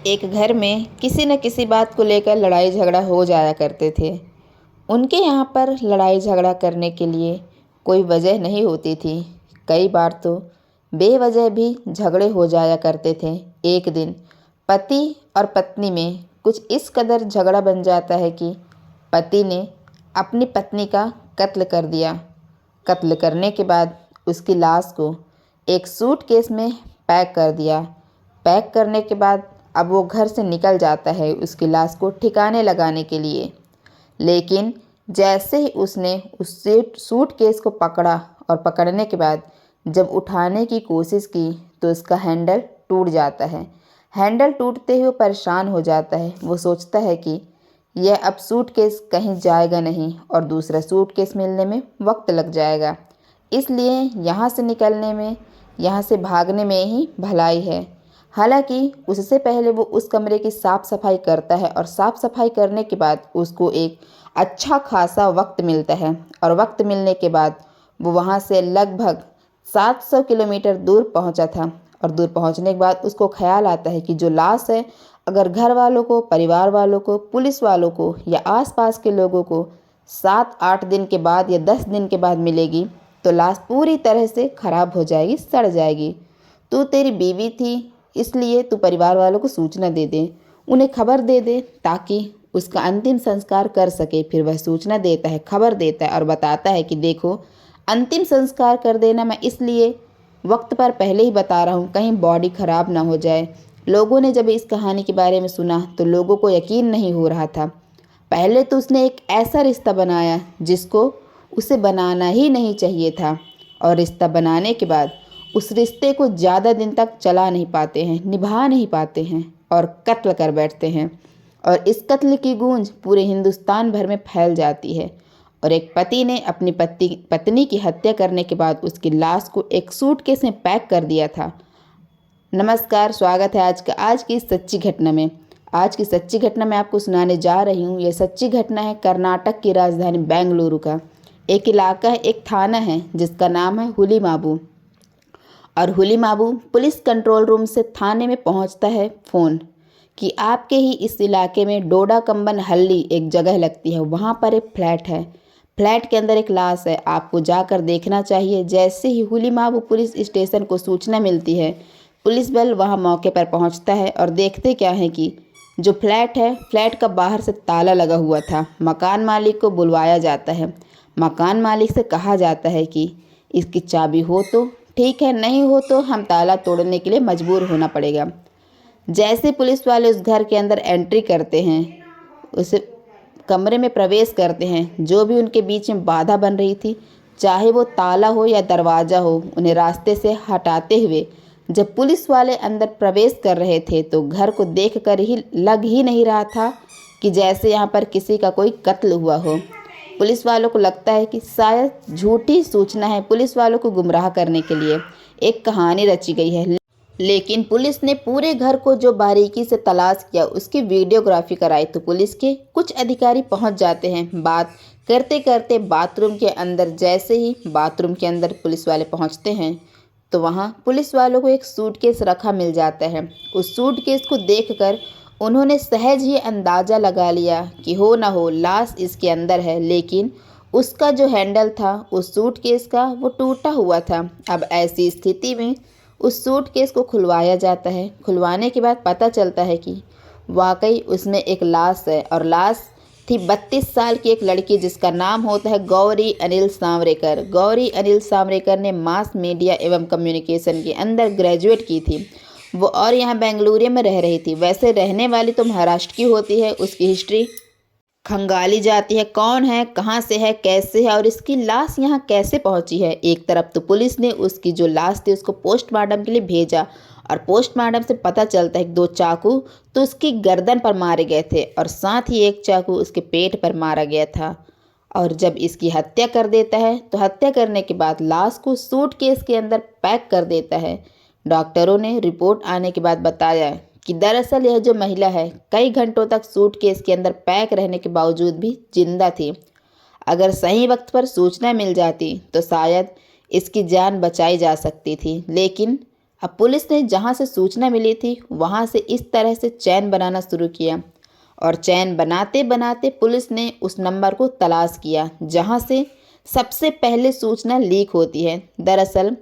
एक घर में किसी न किसी बात को लेकर लड़ाई झगड़ा हो जाया करते थे। उनके यहाँ पर लड़ाई झगड़ा करने के लिए कोई वजह नहीं होती थी। कई बार तो बेवजह भी झगड़े हो जाया करते थे। एक दिन पति और पत्नी में कुछ इस कदर झगड़ा बन जाता है कि पति ने अपनी पत्नी का कत्ल कर दिया। कत्ल करने के बाद उसकी लाश को एक सूटकेस में पैक कर दिया। पैक करने के बाद अब वो घर से निकल जाता है उसकी लाश को ठिकाने लगाने के लिए। लेकिन जैसे ही उसने उस सूटकेस को पकड़ा और पकड़ने के बाद जब उठाने की कोशिश की तो उसका हैंडल टूट जाता है। हैंडल टूटते ही वो परेशान हो जाता है। वो सोचता है कि यह अब सूटकेस कहीं जाएगा नहीं और दूसरा सूटकेस मिलने में वक्त लग जाएगा, इसलिए यहाँ से निकलने में, यहाँ से भागने में ही भलाई है। हालांकि उससे पहले वो उस कमरे की साफ़ सफाई करता है और साफ़ सफाई करने के बाद उसको एक अच्छा खासा वक्त मिलता है और वक्त मिलने के बाद वो वहाँ से लगभग 700 किलोमीटर दूर पहुँचा था। और दूर पहुँचने के बाद उसको ख्याल आता है कि जो लाश है, अगर घर वालों को, परिवार वालों को, पुलिस वालों को या आसपास के लोगों को 7-8 दिन के बाद या 10 दिन के बाद मिलेगी तो लाश पूरी तरह से ख़राब हो जाएगी, सड़ जाएगी। तू तेरी बीवी थी, इसलिए तू परिवार वालों को सूचना दे दे, उन्हें खबर दे दे ताकि उसका अंतिम संस्कार कर सके। फिर वह सूचना देता है, खबर देता है और बताता है कि देखो, अंतिम संस्कार कर देना मैं इसलिए वक्त पर पहले ही बता रहा हूँ, कहीं बॉडी ख़राब ना हो जाए। लोगों ने जब इस कहानी के बारे में सुना तो लोगों को यकीन नहीं हो रहा था। पहले तो उसने एक ऐसा रिश्ता बनाया जिसको उसे बनाना ही नहीं चाहिए था, और रिश्ता बनाने के बाद उस रिश्ते को ज़्यादा दिन तक चला नहीं पाते हैं, निभा नहीं पाते हैं और कत्ल कर बैठते हैं। और इस कत्ल की गूंज पूरे हिंदुस्तान भर में फैल जाती है। और एक पति ने अपनी पत्नी की हत्या करने के बाद उसकी लाश को एक सूटकेस में पैक कर दिया था। नमस्कार, स्वागत है आज की इस सच्ची घटना में। आज की सच्ची घटना मैं आपको सुनाने जा रही हूँ। यह सच्ची घटना है कर्नाटक की राजधानी बेंगलुरु का। एक इलाका है, एक थाना है जिसका नाम है हुलीमाबू। और हुलीमाबू पुलिस कंट्रोल रूम से थाने में पहुंचता है फ़ोन कि आपके ही इस इलाके में डोडा कंबन हल्ली एक जगह लगती है, वहां पर एक फ्लैट है, फ्लैट के अंदर एक लाश है, आपको जाकर देखना चाहिए। जैसे ही हुलीमाबू पुलिस स्टेशन को सूचना मिलती है, पुलिस बल वहां मौके पर पहुंचता है और देखते क्या है कि जो फ्लैट है, फ्लैट का बाहर से ताला लगा हुआ था। मकान मालिक को बुलवाया जाता है। मकान मालिक से कहा जाता है कि इसकी चाबी हो तो ठीक है, नहीं हो तो हम ताला तोड़ने के लिए मजबूर होना पड़ेगा। जैसे पुलिस वाले उस घर के अंदर एंट्री करते हैं, उस कमरे में प्रवेश करते हैं, जो भी उनके बीच में बाधा बन रही थी, चाहे वो ताला हो या दरवाज़ा हो, उन्हें रास्ते से हटाते हुए जब पुलिस वाले अंदर प्रवेश कर रहे थे तो घर को देखकर ही लग ही नहीं रहा था कि जैसे यहाँ पर किसी का कोई कत्ल हुआ हो। पुलिस वालों को लगता है कि शायद झूठी सूचना है, पुलिस वालों को गुमराह करने के लिए एक कहानी रची गई है। लेकिन पुलिस ने पूरे घर को जो बारीकी से तलाश किया, उसकी वीडियोग्राफी कराई तो पुलिस के कुछ अधिकारी पहुंच जाते हैं। बात करते करते बाथरूम के अंदर, जैसे ही बाथरूम के अंदर पुलिस वाले पहुंचते हैं तो वहां पुलिस वालों को एक सूटकेस रखा मिल जाता है। उस सूटकेस को देखकर उन्होंने सहज ही अंदाज़ा लगा लिया कि हो ना हो लाश इसके अंदर है, लेकिन उसका जो हैंडल था उस सूटकेस का वो टूटा हुआ था। अब ऐसी स्थिति में उस सूटकेस को खुलवाया जाता है। खुलवाने के बाद पता चलता है कि वाकई उसमें एक लाश है, और लाश थी 32 साल की एक लड़की जिसका नाम होता है गौरी अनिल सांवरेकर। गौरी अनिल सांवरेकर ने मास मीडिया एवं कम्युनिकेशन के अंदर ग्रेजुएट की थी वो, और यहाँ बेंगलुरु में रह रही थी। वैसे रहने वाली तो महाराष्ट्र की होती है, उसकी हिस्ट्री खंगाली जाती है, कौन है, कहाँ से है, कैसे है और इसकी लाश यहाँ कैसे पहुँची है। एक तरफ तो पुलिस ने उसकी जो लाश थी उसको पोस्टमार्टम के लिए भेजा, और पोस्टमार्टम से पता चलता है कि 2 चाकू तो उसकी गर्दन पर मारे गए थे और साथ ही 1 चाकू उसके पेट पर मारा गया था। और जब इसकी हत्या कर देता है तो हत्या करने के बाद लाश को सूटकेस के अंदर पैक कर देता है। डॉक्टरों ने रिपोर्ट आने के बाद बताया कि दरअसल यह जो महिला है कई घंटों तक सूटकेस के अंदर पैक रहने के बावजूद भी जिंदा थी। अगर सही वक्त पर सूचना मिल जाती तो शायद इसकी जान बचाई जा सकती थी, लेकिन अब पुलिस ने जहाँ से सूचना मिली थी वहाँ से इस तरह से चैन बनाना शुरू किया और चैन बनाते बनाते पुलिस ने उस नंबर को तलाश किया जहाँ से सबसे पहले सूचना लीक होती है। दरअसल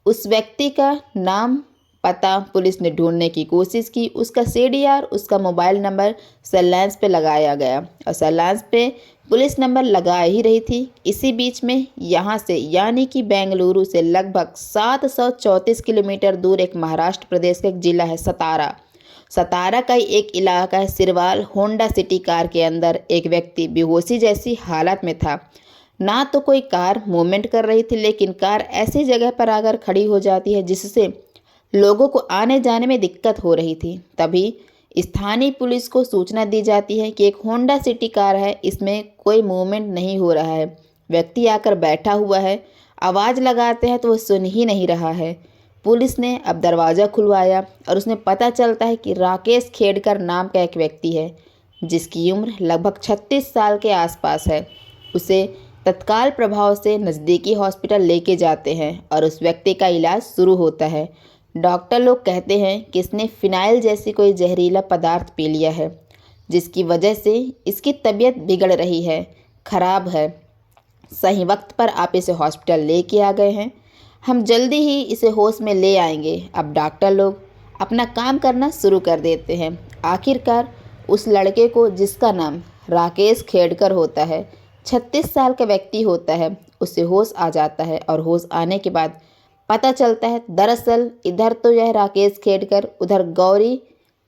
उस व्यक्ति का नाम पता पुलिस ने ढूंढने की कोशिश की, उसका सीडीआर, उसका मोबाइल नंबर सर्विलांस पे लगाया गया और सर्विलांस पे पुलिस नंबर लगा ही रही थी। इसी बीच में यहाँ से यानी कि बेंगलुरु से लगभग 734 किलोमीटर दूर एक महाराष्ट्र प्रदेश का एक जिला है सतारा। सतारा का ही एक इलाका है सिरवाल। होंडा सिटी कार के अंदर एक व्यक्ति बेहोशी जैसी हालत में था। ना तो कोई कार मूवमेंट कर रही थी, लेकिन कार ऐसी जगह पर आकर खड़ी हो जाती है जिससे लोगों को आने जाने में दिक्कत हो रही थी। तभी स्थानीय पुलिस को सूचना दी जाती है कि एक होंडा सिटी कार है, इसमें कोई मूवमेंट नहीं हो रहा है, व्यक्ति आकर बैठा हुआ है, आवाज़ लगाते हैं तो वो सुन ही नहीं रहा है। पुलिस ने अब दरवाज़ा खुलवाया और उसमें पता चलता है कि राकेश खेड़कर नाम का एक व्यक्ति है जिसकी उम्र लगभग 36 साल के आसपास है। उसे तत्काल प्रभाव से नज़दीकी हॉस्पिटल लेके जाते हैं और उस व्यक्ति का इलाज शुरू होता है। डॉक्टर लोग कहते हैं कि इसने फिनाइल जैसी कोई जहरीला पदार्थ पी लिया है जिसकी वजह से इसकी तबीयत बिगड़ रही है, ख़राब है। सही वक्त पर आप इसे हॉस्पिटल लेके आ गए हैं, हम जल्दी ही इसे होश में ले आएंगे। अब डॉक्टर लोग अपना काम करना शुरू कर देते हैं। आखिरकार उस लड़के को, जिसका नाम राकेश खेड़कर होता है, 36 साल का व्यक्ति होता है, उसे होश आ जाता है और होश आने के बाद पता चलता है दरअसल इधर तो यह राकेश खेड़कर, उधर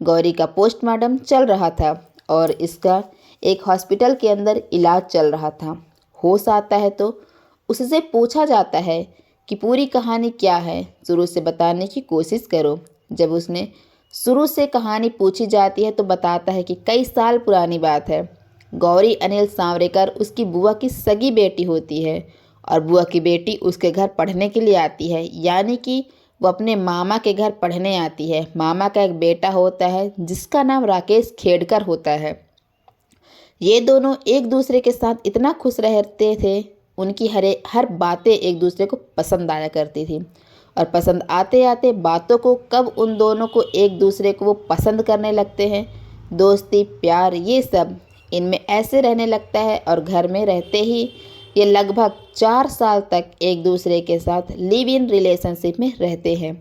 गौरी का पोस्टमार्टम चल रहा था और इसका एक हॉस्पिटल के अंदर इलाज चल रहा था। होश आता है तो उससे पूछा जाता है कि पूरी कहानी क्या है, शुरू से बताने की कोशिश करो। जब उसने शुरू से कहानी पूछी जाती है तो बताता है कि कई साल पुरानी बात है। गौरी अनिल सांवरेकर उसकी बुआ की सगी बेटी होती है और बुआ की बेटी उसके घर पढ़ने के लिए आती है, यानी कि वो अपने मामा के घर पढ़ने आती है। मामा का एक बेटा होता है जिसका नाम राकेश खेड़कर होता है। ये दोनों एक दूसरे के साथ इतना खुश रहते थे, उनकी हर बातें एक दूसरे को पसंद आया करती थी और पसंद आते आते बातों को कब उन दोनों को एक दूसरे को वो पसंद करने लगते हैं। दोस्ती, प्यार, ये सब इनमें ऐसे रहने लगता है और घर में रहते ही ये लगभग 4 साल तक एक दूसरे के साथ लिव इन रिलेशनशिप में रहते हैं।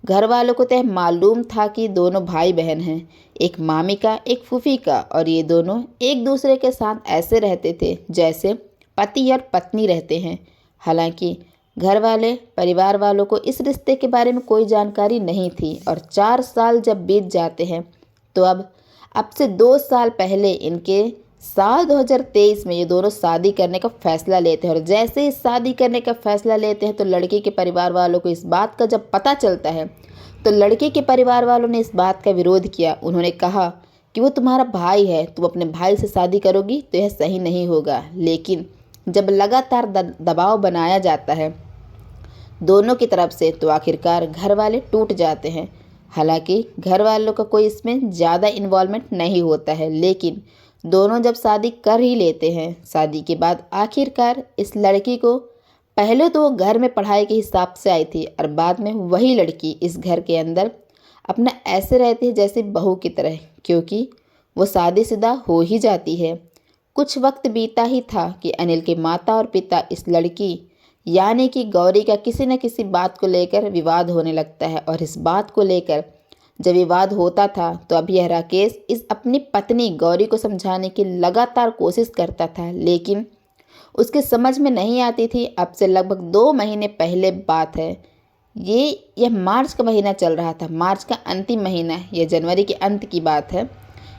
घर वालों को तो मालूम था कि दोनों भाई बहन हैं, एक मामी का एक फूफी का, और ये दोनों एक दूसरे के साथ ऐसे रहते थे जैसे पति और पत्नी रहते हैं। हालांकि घर वाले, परिवार वालों को इस रिश्ते के बारे में कोई जानकारी नहीं थी और 4 साल जब बीत जाते हैं तो अब से 2 साल पहले इनके साल 2023 में ये दोनों शादी करने का फैसला लेते हैं और जैसे ही शादी करने का फैसला लेते हैं तो लड़की के परिवार वालों को इस बात का जब पता चलता है तो लड़के के परिवार वालों ने इस बात का विरोध किया। उन्होंने कहा कि वो तुम्हारा भाई है, तुम अपने भाई से शादी करोगी तो यह सही नहीं होगा। लेकिन जब लगातार दबाव बनाया जाता है दोनों की तरफ से तो आखिरकार घर वाले टूट जाते हैं। हालांकि घर वालों का कोई इसमें ज़्यादा इन्वॉल्वमेंट नहीं होता है, लेकिन दोनों जब शादी कर ही लेते हैं, शादी के बाद आखिरकार इस लड़की को, पहले तो वो घर में पढ़ाई के हिसाब से आई थी और बाद में वही लड़की इस घर के अंदर अपना ऐसे रहती है जैसे बहू की तरह, क्योंकि वो शादीशुदा हो ही जाती है। कुछ वक्त बीता ही था कि अनिल के माता और पिता इस लड़की यानी कि गौरी का किसी न किसी बात को लेकर विवाद होने लगता है और इस बात को लेकर जब विवाद होता था तो अब यह राकेश इस अपनी पत्नी गौरी को समझाने की लगातार कोशिश करता था, लेकिन उसके समझ में नहीं आती थी। अब से लगभग 2 महीने पहले बात है, यह मार्च का महीना चल रहा था, मार्च का अंतिम महीना, यह जनवरी के अंत की बात है।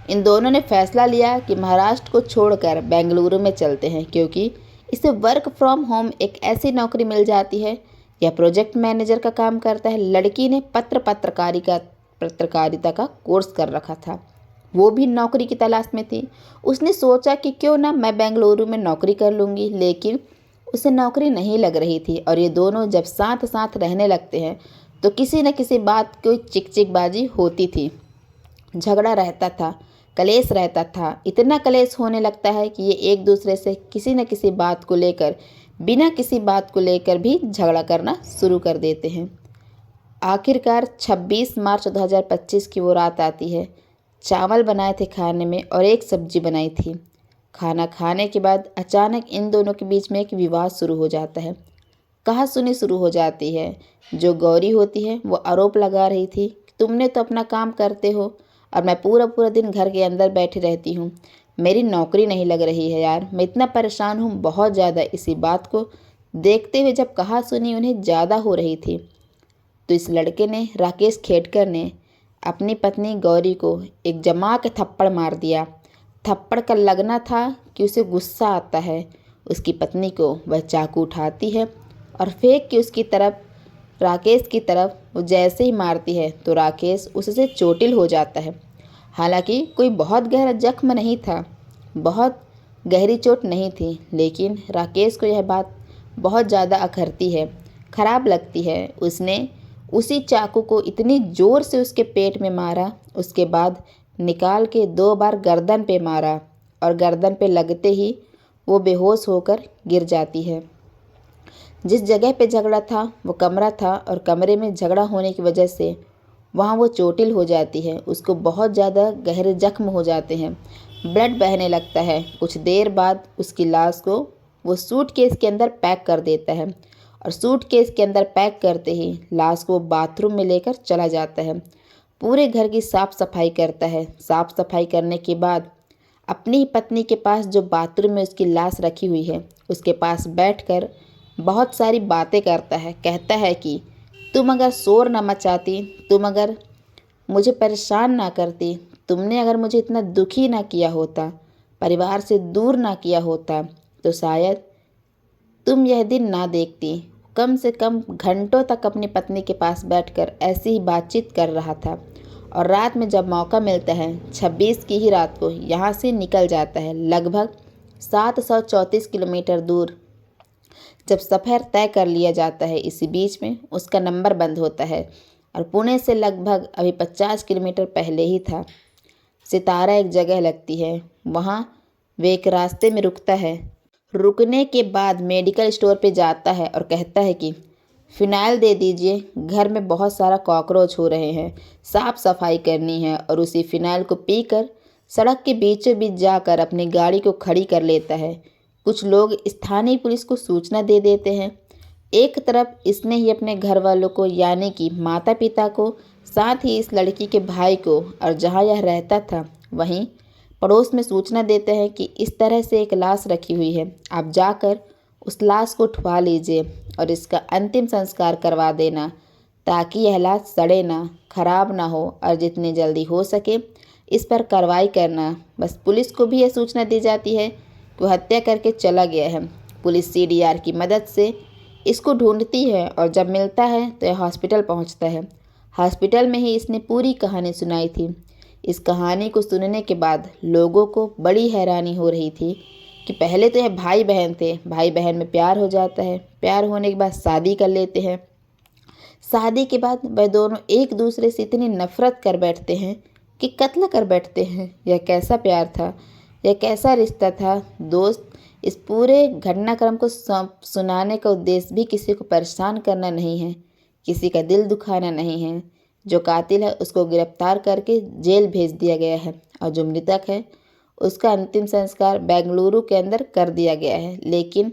इन दोनों ने फैसला लिया कि महाराष्ट्र को छोड़कर बेंगलुरु में चलते हैं, क्योंकि इसे वर्क फ्रॉम होम एक ऐसी नौकरी मिल जाती है। यह प्रोजेक्ट मैनेजर का काम करता है। लड़की ने पत्रकारिता का कोर्स कर रखा था, वो भी नौकरी की तलाश में थी। उसने सोचा कि क्यों ना मैं बेंगलुरु में नौकरी कर लूँगी, लेकिन उसे नौकरी नहीं लग रही थी और ये दोनों जब साथ साथ रहने लगते हैं तो किसी न किसी बात की चिकचिकबाजी होती थी, झगड़ा रहता था, कलेश रहता था। इतना कलेश होने लगता है कि ये एक दूसरे से किसी न किसी बात को लेकर, बिना किसी बात को लेकर भी झगड़ा करना शुरू कर देते हैं। आखिरकार 26 मार्च 2025 की वो रात आती है। चावल बनाए थे खाने में और एक सब्जी बनाई थी। खाना खाने के बाद अचानक इन दोनों के बीच में एक विवाद शुरू हो जाता है। कहासुनी शुरू हो जाती है। जो गौरी होती है वो आरोप लगा रही थी, तुमने तो अपना काम करते हो और मैं पूरा पूरा दिन घर के अंदर बैठी रहती हूँ। मेरी नौकरी नहीं लग रही है यार, मैं इतना परेशान हूँ बहुत ज़्यादा। इसी बात को देखते हुए जब कहासुनी उन्हें ज़्यादा हो रही थी तो इस लड़के ने, राकेश खेडकर ने, अपनी पत्नी गौरी को एक जमा के थप्पड़ मार दिया। थप्पड़ का लगना था कि उसे गुस्सा आता है। उसकी पत्नी को वह चाकू उठाती है और फेंक के उसकी तरफ, राकेश की तरफ वो जैसे ही मारती है तो राकेश उससे चोटिल हो जाता है। हालांकि कोई बहुत गहरा जख्म नहीं था, बहुत गहरी चोट नहीं थी, लेकिन राकेश को यह बात बहुत ज़्यादा अखरती है, खराब लगती है। उसने उसी चाकू को इतनी ज़ोर से उसके पेट में मारा, उसके बाद निकाल के 2 बार गर्दन पे मारा और गर्दन पे लगते ही वो बेहोश होकर गिर जाती है। जिस जगह पे झगड़ा था वो कमरा था और कमरे में झगड़ा होने की वजह से वहाँ वो चोटिल हो जाती है। उसको बहुत ज़्यादा गहरे जख्म हो जाते हैं, ब्लड बहने लगता है। कुछ देर बाद उसकी लाश को वो सूटकेस के अंदर पैक कर देता है और सूटकेस के अंदर पैक करते ही लाश को बाथरूम में लेकर चला जाता है। पूरे घर की साफ़ सफाई करता है। साफ़ सफाई करने के बाद अपनी ही पत्नी के पास जो बाथरूम में उसकी लाश रखी हुई है उसके पास बैठकर बहुत सारी बातें करता है। कहता है कि तुम अगर शोर न मचाती, तुम अगर मुझे परेशान ना करती, तुमने अगर मुझे इतना दुखी ना किया होता, परिवार से दूर ना किया होता, तो शायद तुम यह दिन ना देखती। कम से कम घंटों तक अपनी पत्नी के पास बैठकर ऐसी ही बातचीत कर रहा था और रात में जब मौका मिलता है 26 की ही रात को यहाँ से निकल जाता है। लगभग 734 किलोमीटर दूर जब सफ़र तय कर लिया जाता है, इसी बीच में उसका नंबर बंद होता है और पुणे से लगभग अभी 50 किलोमीटर पहले ही था। सितारा एक जगह लगती है, वहाँ वे एक रास्ते में रुकता है। रुकने के बाद मेडिकल स्टोर पे जाता है और कहता है कि फ़िनाइल दे दीजिए, घर में बहुत सारा कॉकरोच हो रहे हैं, साफ़ सफाई करनी है। और उसी फ़िनाइल को पीकर सड़क के बीचों बीच जाकर अपनी गाड़ी को खड़ी कर लेता है। कुछ लोग स्थानीय पुलिस को सूचना दे देते हैं। एक तरफ इसने ही अपने घर वालों को, यानी कि माता पिता को, साथ ही इस लड़की के भाई को और जहाँ यह रहता था वहीं पड़ोस में सूचना देते हैं कि इस तरह से एक लाश रखी हुई है, आप जाकर उस लाश को उठवा लीजिए और इसका अंतिम संस्कार करवा देना ताकि यह लाश सड़े ना, खराब ना हो और जितनी जल्दी हो सके इस पर कार्रवाई करना। बस पुलिस को भी यह सूचना दी जाती है कि वह हत्या करके चला गया है। पुलिस CDR की मदद से इसको ढूंढती है और जब मिलता है तो यह हॉस्पिटल पहुंचता है। हॉस्पिटल में ही इसने पूरी कहानी सुनाई थी। इस कहानी को सुनने के बाद लोगों को बड़ी हैरानी हो रही थी कि पहले तो यह भाई बहन थे, भाई बहन में प्यार हो जाता है, प्यार होने के बाद शादी कर लेते हैं, शादी के बाद वह दोनों एक दूसरे से इतनी नफरत कर बैठते हैं कि कत्ल कर बैठते हैं। यह कैसा प्यार था, यह कैसा रिश्ता था दोस्त। इस पूरे घटनाक्रम को सुनाने का उद्देश्य भी किसी को परेशान करना नहीं है, किसी का दिल दुखाना नहीं है। जो कातिल है उसको गिरफ्तार करके जेल भेज दिया गया है और जो मृतक है उसका अंतिम संस्कार बेंगलुरु के अंदर कर दिया गया है। लेकिन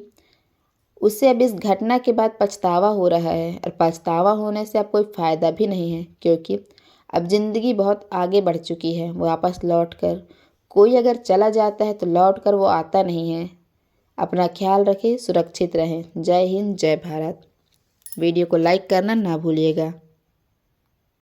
उसे अब इस घटना के बाद पछतावा हो रहा है और पछतावा होने से अब कोई फ़ायदा भी नहीं है, क्योंकि अब ज़िंदगी बहुत आगे बढ़ चुकी है। वापस लौट कर कोई अगर चला जाता है तो लौट कर वो आता नहीं है। अपना ख्याल रखें, सुरक्षित रहें। जय हिंद, जय भारत। वीडियो को लाइक करना ना भूलिएगा।